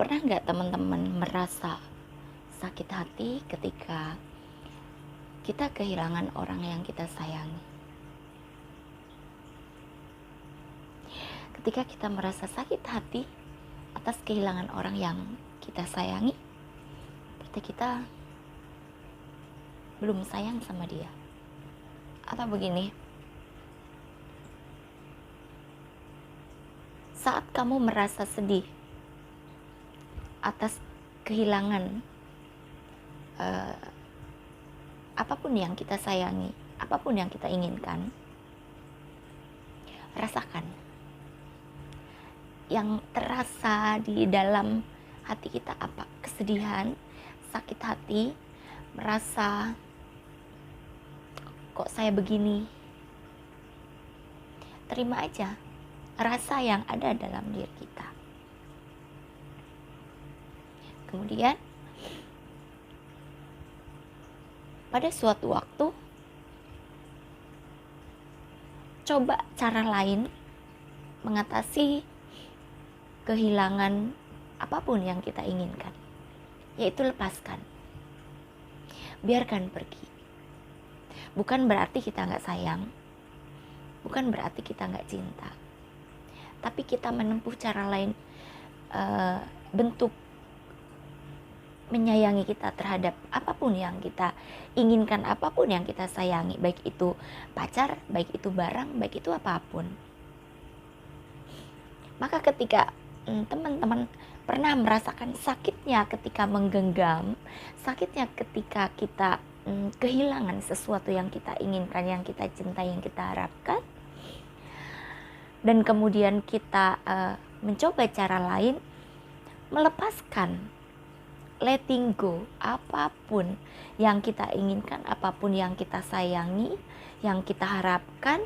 Pernah nggak teman-teman merasa sakit hati ketika kita kehilangan orang yang kita sayangi? Ketika kita merasa sakit hati atas kehilangan orang yang kita sayangi, berarti kita belum sayang sama dia. Atau begini, saat kamu merasa sedih atas kehilangan apapun yang kita sayangi, apapun yang kita inginkan, rasakan. Yang terasa di dalam hati kita apa? Kesedihan, sakit hati, merasa kok saya begini. Terima aja rasa yang ada dalam diri kita. Kemudian pada suatu waktu coba cara lain mengatasi kehilangan apapun yang kita inginkan, yaitu lepaskan, biarkan pergi. Bukan berarti kita gak sayang, bukan berarti kita gak cinta, tapi kita menempuh cara lain, bentuk menyayangi kita terhadap apapun yang kita inginkan, apapun yang kita sayangi, baik itu pacar, baik itu barang, baik itu apapun. Maka ketika teman-teman pernah merasakan sakitnya ketika menggenggam, sakitnya ketika kita kehilangan sesuatu yang kita inginkan, yang kita cintai, yang kita harapkan, dan kemudian kita mencoba cara lain, melepaskan, letting go apapun yang kita inginkan, apapun yang kita sayangi, yang kita harapkan,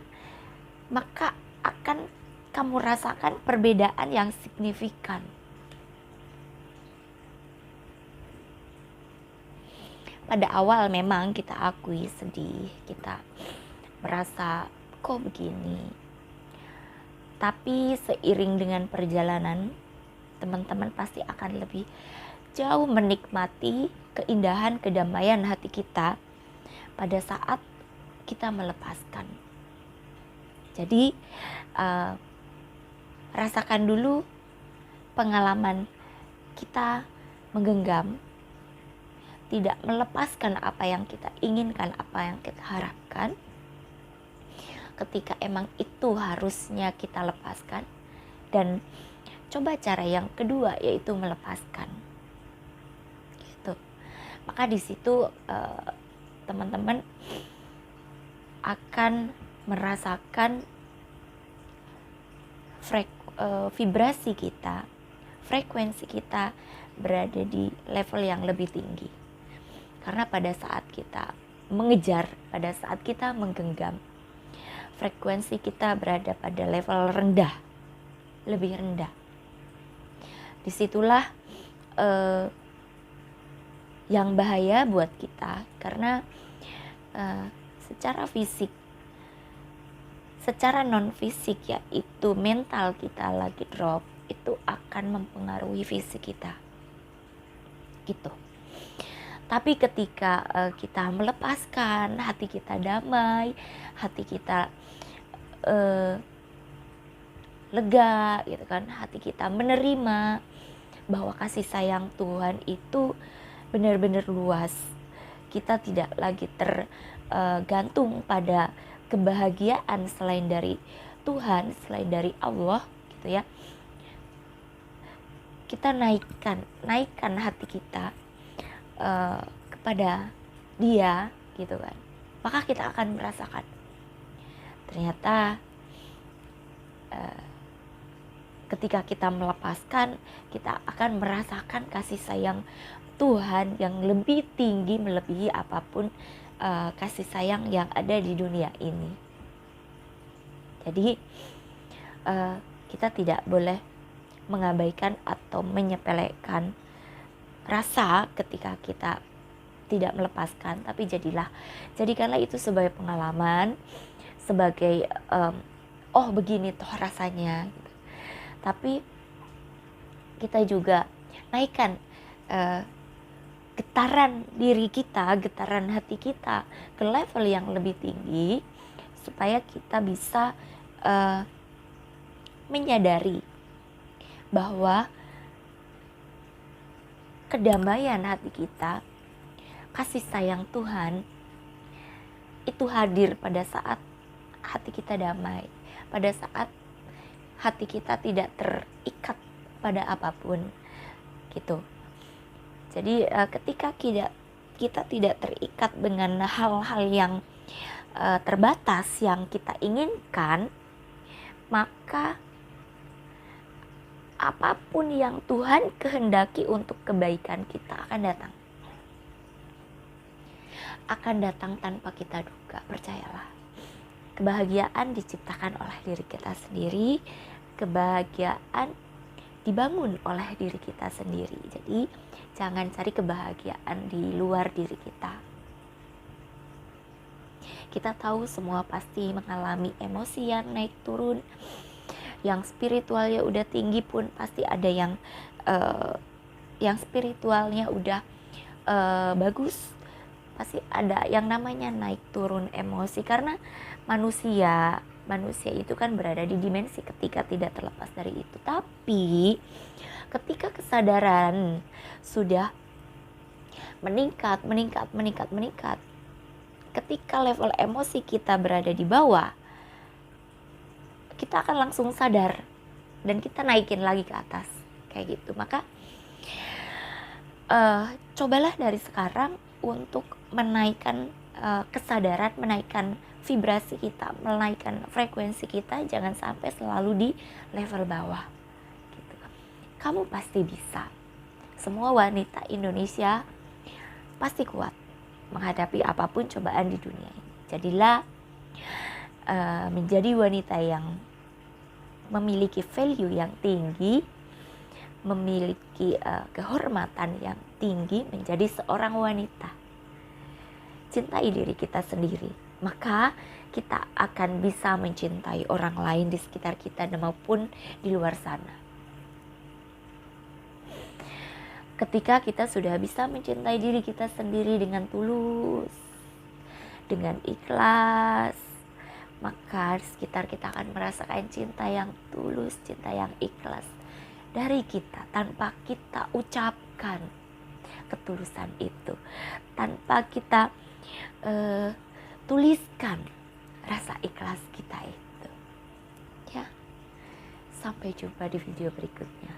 maka akan kamu rasakan perbedaan yang signifikan. Pada awal memang kita akui sedih, kita merasa kok begini. Tapi seiring dengan perjalanan, teman-teman pasti akan lebih jauh menikmati keindahan, kedamaian hati kita pada saat kita melepaskan. Jadi rasakan dulu pengalaman kita menggenggam, tidak melepaskan apa yang kita inginkan, apa yang kita harapkan. Ketika emang itu harusnya kita lepaskan, dan coba cara yang kedua, yaitu melepaskan. Gitu. Maka di situ teman-teman akan merasakan vibrasi kita, frekuensi kita berada di level yang lebih tinggi. Karena pada saat kita mengejar, pada saat kita menggenggam, frekuensi kita berada pada level rendah, lebih rendah. Disitulah yang bahaya buat kita, karena secara fisik, secara non fisik, yaitu mental kita lagi drop, itu akan mempengaruhi fisik kita gitu. Tapi ketika kita melepaskan, hati kita damai, hati kita lega gitu kan, hati kita menerima bahwa kasih sayang Tuhan itu benar-benar luas. Kita tidak lagi tergantung pada kebahagiaan selain dari Tuhan, selain dari Allah gitu ya. Kita naikkan hati kita kepada Dia gitu kan. Maka kita akan merasakan ternyata ketika kita melepaskan, kita akan merasakan kasih sayang Tuhan yang lebih tinggi, melebihi apapun kasih sayang yang ada di dunia ini. Jadi kita tidak boleh mengabaikan atau menyepelekan rasa ketika kita tidak melepaskan, tapi jadikanlah itu sebagai pengalaman, sebagai oh begini toh rasanya gitu. Tapi kita juga naikkan getaran diri kita, getaran hati kita ke level yang lebih tinggi, supaya kita bisa menyadari bahwa kedamaian hati kita, kasih sayang Tuhan itu hadir pada saat hati kita damai, pada saat hati kita tidak terikat pada apapun gitu. Jadi ketika kita tidak terikat dengan hal-hal yang terbatas yang kita inginkan, maka apapun yang Tuhan kehendaki untuk kebaikan kita akan datang tanpa kita duga. Percayalah, kebahagiaan diciptakan oleh diri kita sendiri, kebahagiaan dibangun oleh diri kita sendiri. Jadi jangan cari kebahagiaan di luar diri kita. Kita tahu semua pasti mengalami emosi yang naik turun. Yang spiritualnya udah tinggi pun pasti ada yang spiritualnya udah bagus. Pasti ada yang namanya naik turun emosi, karena manusia itu kan berada di dimensi ketika tidak terlepas dari itu. Tapi ketika kesadaran sudah meningkat, ketika level emosi kita berada di bawah, kita akan langsung sadar dan kita naikin lagi ke atas kayak gitu. Maka cobalah dari sekarang untuk menaikkan kesadaran, menaikkan vibrasi kita, menaikkan frekuensi kita, jangan sampai selalu di level bawah gitu. Kamu pasti bisa. Semua wanita Indonesia pasti kuat menghadapi apapun cobaan di dunia ini. Jadilah menjadi wanita yang memiliki value yang tinggi, memiliki kehormatan yang tinggi, menjadi seorang wanita. Cintai diri kita sendiri, maka kita akan bisa mencintai orang lain di sekitar kita maupun di luar sana. Ketika kita sudah bisa mencintai diri kita sendiri dengan tulus, dengan ikhlas, maka di sekitar kita akan merasakan cinta yang tulus, cinta yang ikhlas dari kita, tanpa kita ucapkan ketulusan itu, tanpa kita tuliskan rasa ikhlas kita itu. Ya, sampai jumpa di video berikutnya.